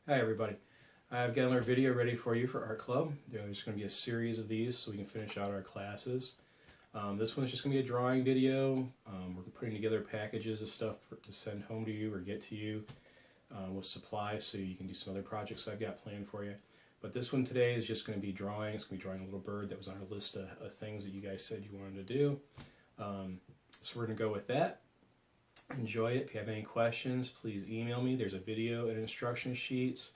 Hi everybody. I've got another video ready for you for Art Club. There's going to be a series of these so we can finish out our classes. This one's just going to be a drawing video. We're putting together packages of stuff to send home to you or get to you with supplies so you can do some other projects I've got planned for you. But this one today is just going to be drawing. It's going to be drawing a little bird that was on our list of things that you guys said you wanted to do. So we're going to go with that. Enjoy it. If you have any questions, please email me. There's a video and instruction sheets.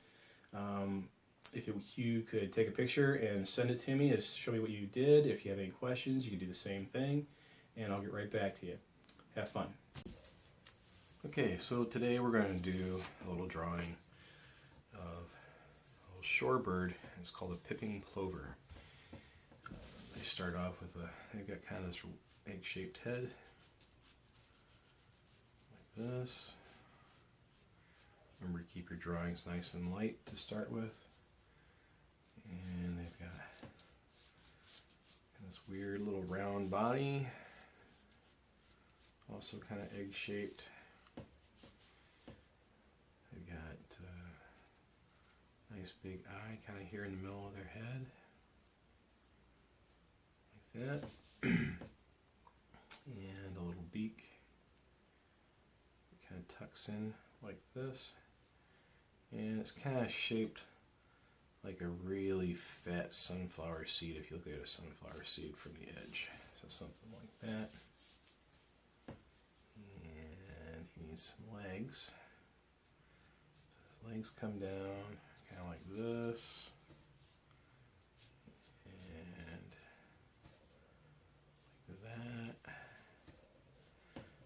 If you could take a picture and send it to me to show me what you did. If you have any questions, you can do the same thing, and I'll get right back to you. Have fun. Okay, so today we're going to do a little drawing of a little shorebird. It's called a Piping Plover. They start off with they've got kind of this egg-shaped head, like this. Remember to keep your drawings nice and light to start with. And they've got this weird little round body, also kind of egg-shaped. They've got a nice big eye kind of here in the middle of their head, like that. And a little beak. It kind of tucks in like this. And it's kind of shaped like a really fat sunflower seed if you look at a sunflower seed from the edge. So something like that. And he needs some legs. So his legs come down kind of like this. And like that.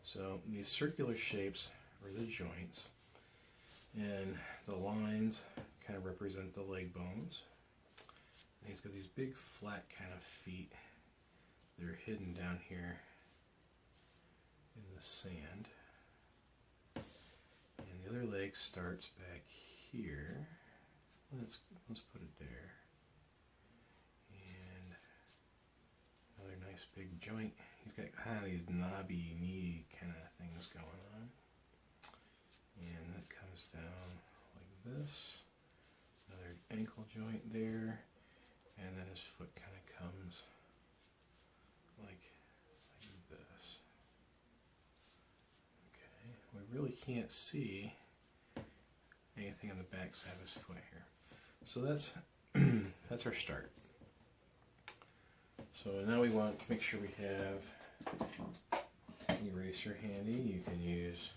So these circular shapes are the joints. And the lines kind of represent the leg bones. And he's got these big flat kind of feet that are hidden down here in the sand. And the other leg starts back here. Let's put it there. And another nice big joint. He's got kind of these knobby knee kind of things going on. And that comes down like this. Another ankle joint there. And then his foot kind of comes like this. Okay, we really can't see anything on the back side of his foot here. So that's that's our start. So now we want to make sure we have an eraser handy. You can use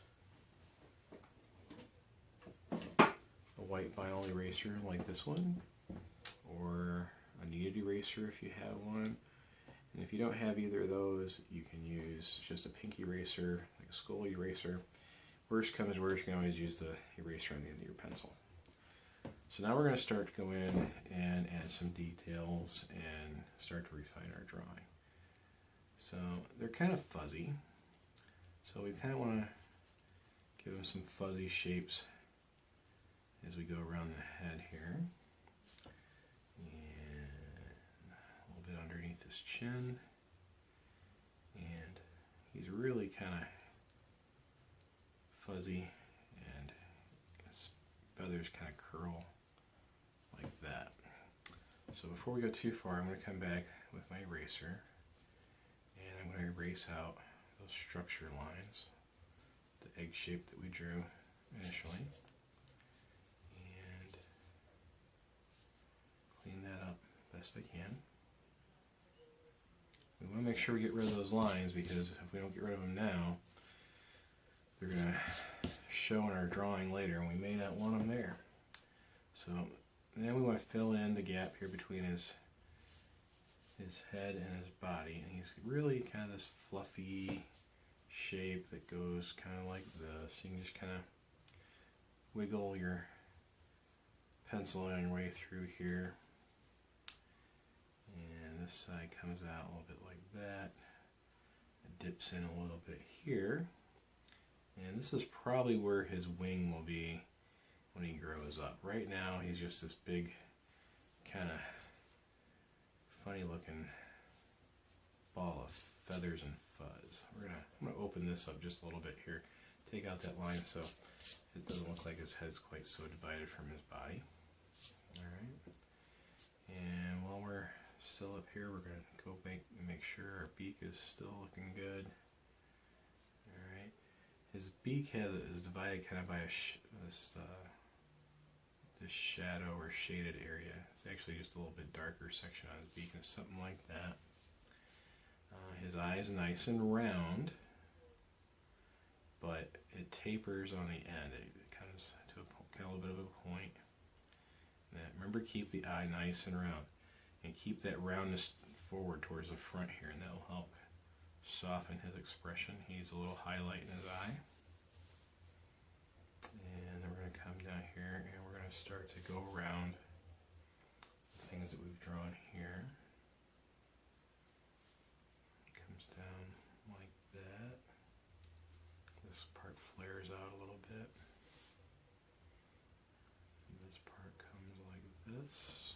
a white vinyl eraser like this one, or a kneaded eraser if you have one. And if you don't have either of those, you can use just a pink eraser, like a skull eraser. Worst comes to worst, you can always use the eraser on the end of your pencil. So now we're going to start to go in and add some details and start to refine our drawing. So they're kind of fuzzy, so we kind of want to give them some fuzzy shapes as we go around the head here, and a little bit underneath his chin, and he's really kind of fuzzy, and his feathers kind of curl like that. So before we go too far, I'm going to come back with my eraser, and I'm going to erase out those structure lines, the egg shape that we drew initially. Clean that up best I can. We want to make sure we get rid of those lines, because if we don't get rid of them now, they're going to show in our drawing later and we may not want them there. So then we want to fill in the gap here between his head and his body. And he's really kind of this fluffy shape that goes kind of like this. You can just kind of wiggle your pencil on your way through here. And this side comes out a little bit like that. It dips in a little bit here. And this is probably where his wing will be when he grows up. Right now he's just this big kind of funny looking ball of feathers and fuzz. I'm going to open this up just a little bit here take out that line so it doesn't look like his head's quite so divided from his body. Alright, and while we're still up here, we're going to go make sure our beak is still looking good. Alright, his beak is divided kind of by this shadow or shaded area. It's actually just a little bit darker section on his beak, and something like that. His eye is nice and round, but it tapers on the end. It comes to a little bit of a point. Now, remember, keep the eye nice and round, and keep that roundness forward towards the front here, and that will help soften his expression. He needs a little highlight in his eye. And then we're going to come down here, and we're going to start to go around the things that we've drawn here. Down like that. This part flares out a little bit. This part comes like this.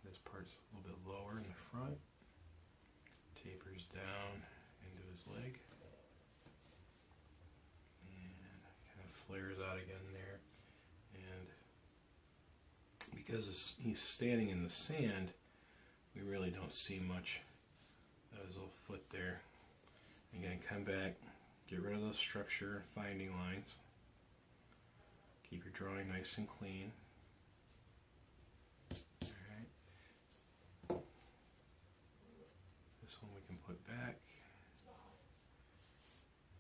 This part's a little bit lower in the front. Tapers down into his leg. And kind of flares out again there. And because he's standing in the sand, we really don't see much of his little foot there. Again, come back, get rid of those structure finding lines. Keep your drawing nice and clean. Alright. This one we can put back.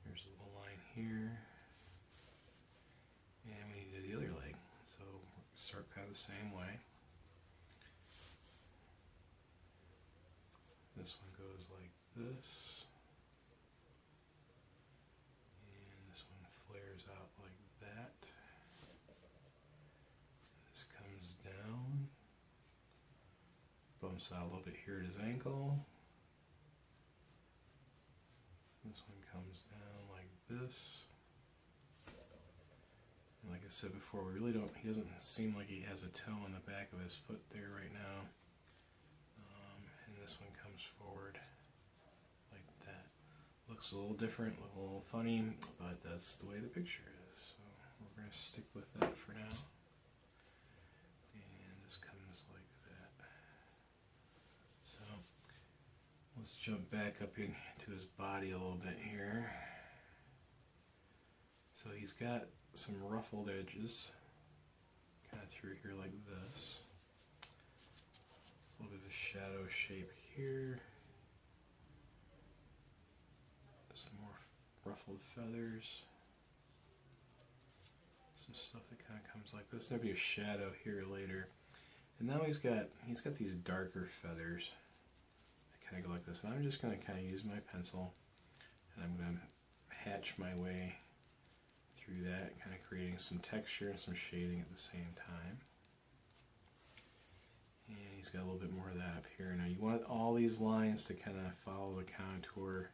There's a little line here. And we need to do the other leg. So start kind of the same way. This one goes like this, and this one flares out like that. This comes down, bumps out a little bit here at his ankle. This one comes down like this. And like I said before, he doesn't seem like he has a toe on the back of his foot there right now. This one comes forward like that. Looks a little different, a little funny, but that's the way the picture is. So we're going to stick with that for now. And this comes like that. So let's jump back up into his body a little bit here. So he's got some ruffled edges kind of through here like this. A little bit of a shadow shape here. Some more ruffled feathers. Some stuff that kind of comes like this. There'll be a shadow here later. And now he's got these darker feathers that kind of go like this. And I'm just going to kind of use my pencil, and I'm going to hatch my way through that, kind of creating some texture and some shading at the same time. And he's got a little bit more of that up here. Now you want all these lines to kind of follow the contour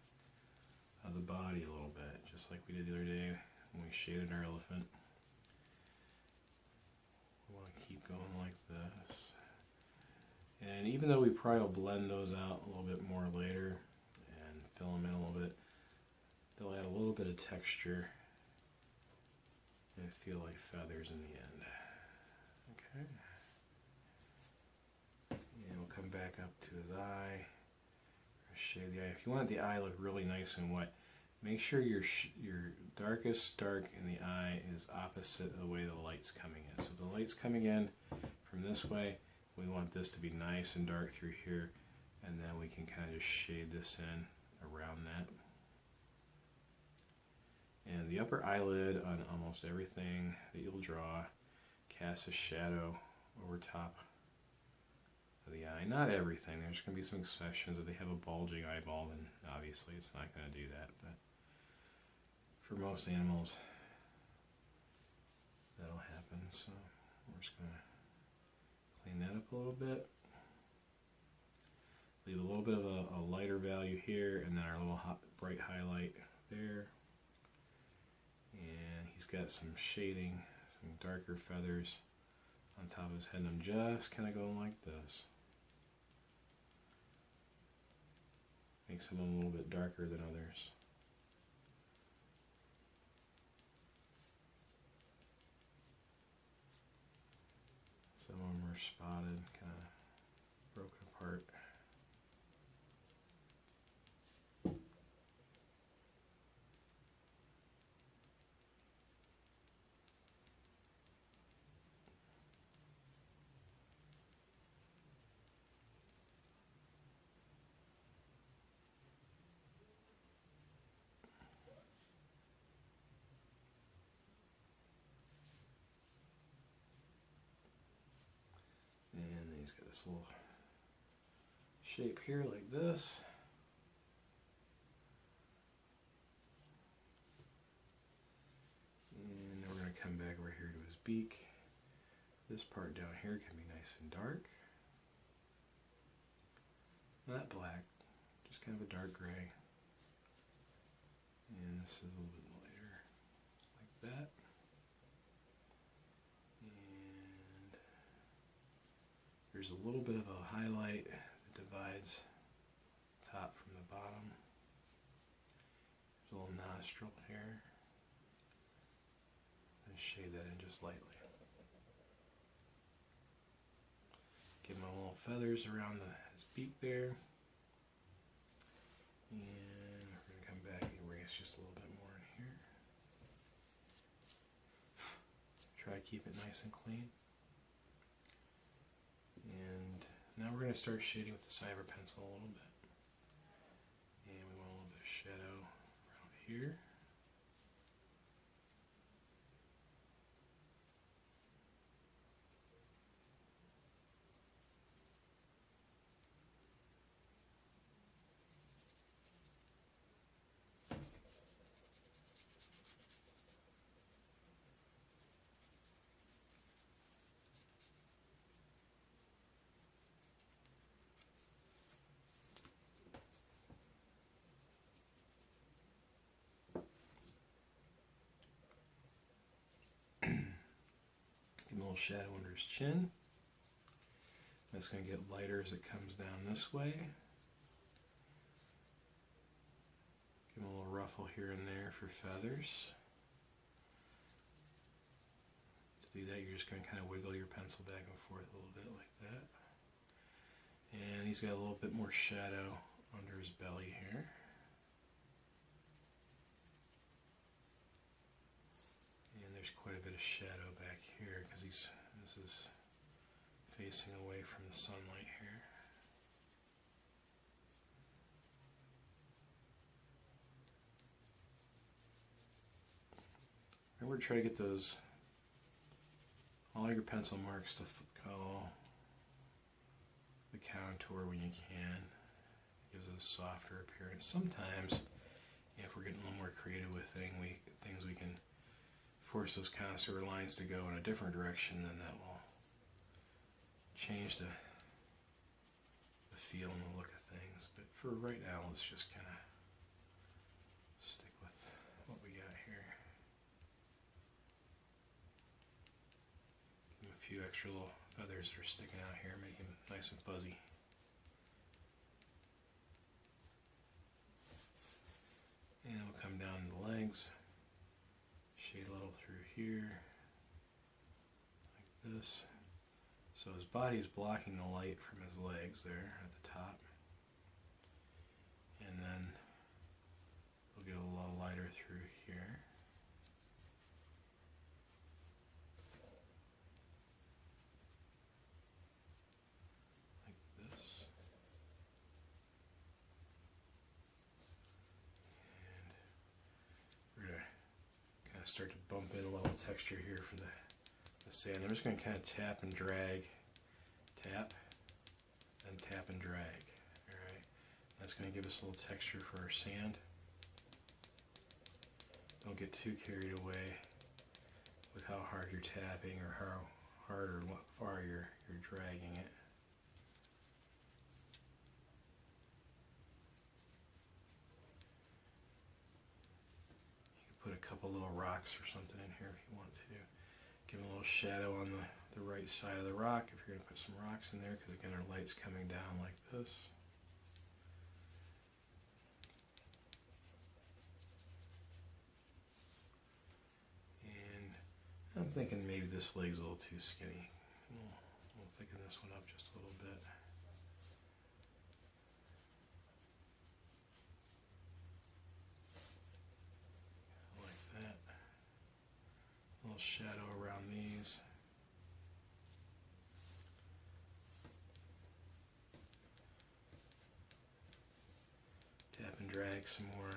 of the body a little bit, just like we did the other day when we shaded our elephant. We want to keep going like this. And even though we probably will blend those out a little bit more later and fill them in a little bit, they'll add a little bit of texture and feel like feathers in the end. Okay. And we'll come back up to his eye, shade the eye. If you want the eye to look really nice and wet, make sure your darkest dark in the eye is opposite of the way the light's coming in. So if the light's coming in from this way, we want this to be nice and dark through here, and then we can kind of just shade this in around that. And the upper eyelid on almost everything that you'll draw casts a shadow over top of the eye. Not everything. There's going to be some exceptions. If they have a bulging eyeball, then obviously it's not going to do that. But for most animals, that'll happen. So we're just going to clean that up a little bit. Leave a little bit of a lighter value here, and then our little bright highlight there. And he's got some shading, some darker feathers on top of his head, and I'm just kind of going like this. Makes them a little bit darker than others. Some of them are spotted, kind of broken apart. And he's got this little shape here like this. And then we're going to come back over here to his beak. This part down here can be nice and dark. Not black, just kind of a dark gray. And this is a little bit lighter, like that. And there's a little bit of a highlight that divides top from the bottom. There's a little nostril here. And shade that in just lightly. Give him a little feathers around his beak there. And we're going to come back and erase just a little bit more in here. Try to keep it nice and clean. And now we're going to start shading with the cyber pencil a little bit. And we want a little bit of shadow around here. Give him a little shadow under his chin. That's going to get lighter as it comes down this way. Give him a little ruffle here and there for feathers. To do that, you're just going to kind of wiggle your pencil back and forth a little bit like that. And he's got a little bit more shadow under his belly here. And there's quite a bit of shadow back here because this is facing away from the sunlight here. Remember to try to get all your pencil marks to follow the contour when you can. It gives it a softer appearance. Sometimes, if we're getting a little more creative with things, we can force those contour lines to go in a different direction, and that will change the feel and the look of things. But for right now, let's just kind of stick with what we got here. Give him a few extra little feathers that are sticking out here, make him nice and fuzzy. And we'll come down to the legs, shade a little through here, like this. So his body is blocking the light from his legs there at the top. And then we'll get a little lighter through here. Like this. And we're going to kind of start to bump in a little texture here for the sand. I'm just going to kind of tap and drag, tap, and tap and drag. Alright, that's going to give us a little texture for our sand. Don't get too carried away with how hard you're tapping or how hard or far you're dragging it. You can put a couple little rocks or something in here if you want to. Give a little shadow on the right side of the rock if you're going to put some rocks in there, because again our light's coming down like this. And I'm thinking maybe this leg's a little too skinny. We'll this one up just a little bit. Like that. A little shadow around these. Tap and drag some more.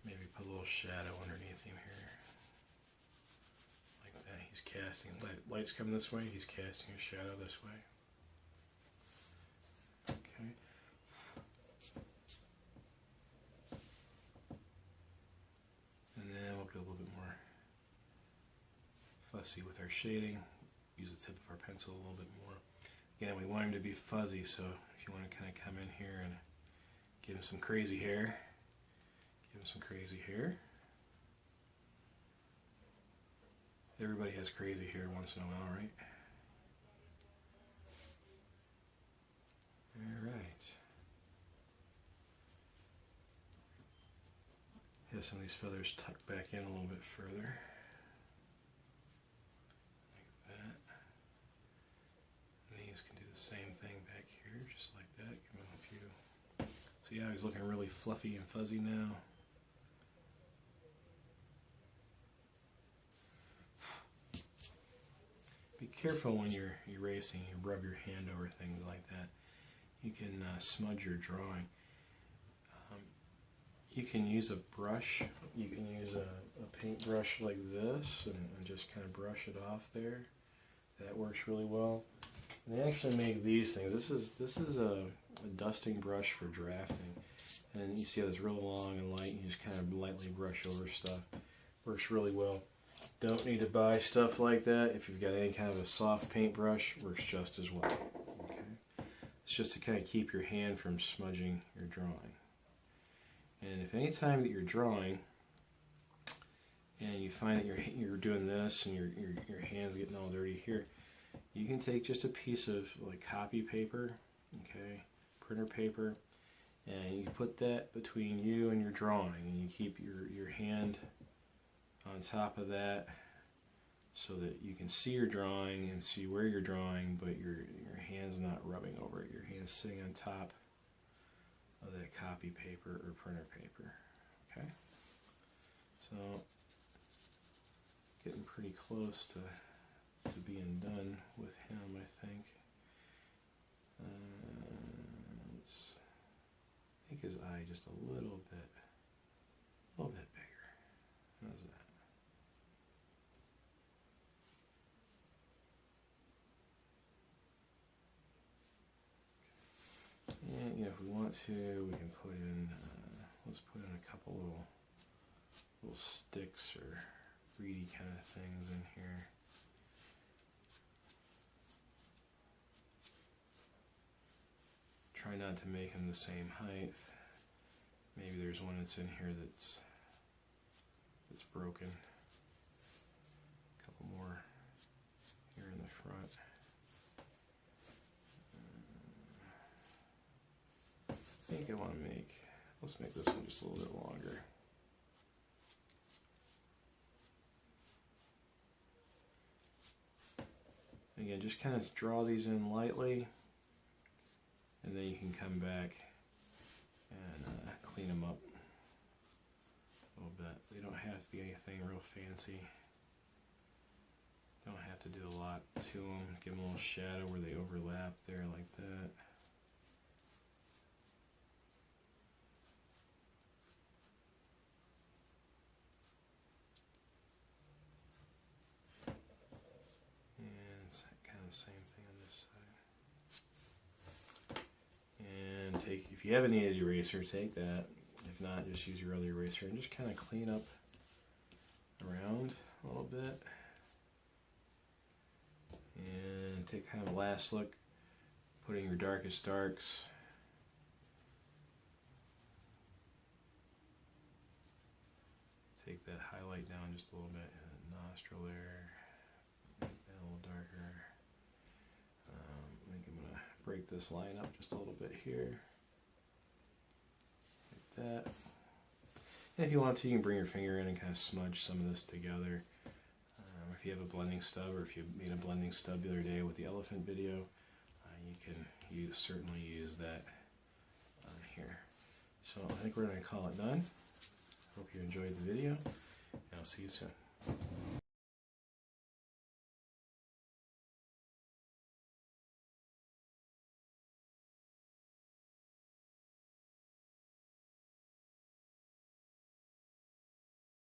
Maybe put a little shadow underneath him here. Like that. He's casting. Light's coming this way. He's casting a shadow this way. Okay. And then we'll get a little bit more fussy with our shading. Use the tip of our pencil a little bit more. Again, we want him to be fuzzy, so if you want to kind of come in here and give him some crazy hair, give him some crazy hair. Everybody has crazy hair once in a while, right? Alright. Have some of these feathers tucked back in a little bit further. Like that. And these can do the same thing back here, just like that. Give them a few. See how he's looking really fluffy and fuzzy now? Be careful when you're erasing. You rub your hand over things like that. You can smudge your drawing. You can use a brush. You can use a paintbrush like this and just kind of brush it off there. That works really well. And they actually make these things. This is a dusting brush for drafting. And you see how it's real long and light. You just kind of lightly brush over stuff. Works really well. Don't need to buy stuff like that. If you've got any kind of a soft paintbrush, works just as well. Okay? It's just to kind of keep your hand from smudging your drawing. And if any time that you're drawing and you find that you're doing this and your hand's getting all dirty here, you can take just a piece of like copy paper, okay, printer paper, and you put that between you and your drawing, and you keep your hand on top of that so that you can see your drawing and see where you're drawing, but your hand's not rubbing over it. Your hand's sitting on top of that copy paper or printer paper. Okay, so getting pretty close to being done with him, I think. Let's make his eye just a little bit bigger. How's that? And if we want to, we can put in, let's put in a couple little sticks or reedy kind of things in here. Try not to make them the same height. Maybe there's one that's in here that's broken. A couple more here in the front. I think I want to let's make this one just a little bit longer. Again, just kind of draw these in lightly, and then you can come back and clean them up a little bit. They don't have to be anything real fancy. Don't have to do a lot to them. Give them a little shadow where they overlap there like that. And it's kind of the same thing on this side. And if you have a kneaded eraser, take that. If not, just use your other eraser and just kind of clean up around a little bit. And take kind of a last look, putting your darkest darks. Take that highlight down just a little bit, nostril there, make that a little darker. I think I'm going to this line up just a little bit here, like that. And if you want to, you can bring your finger in and kind of smudge some of this together. If you have a blending stub, or if you made a blending stub the other day with the elephant video, you can certainly use that on here. So I think we're going to call it done. Hope you enjoyed the video, and I'll see you soon.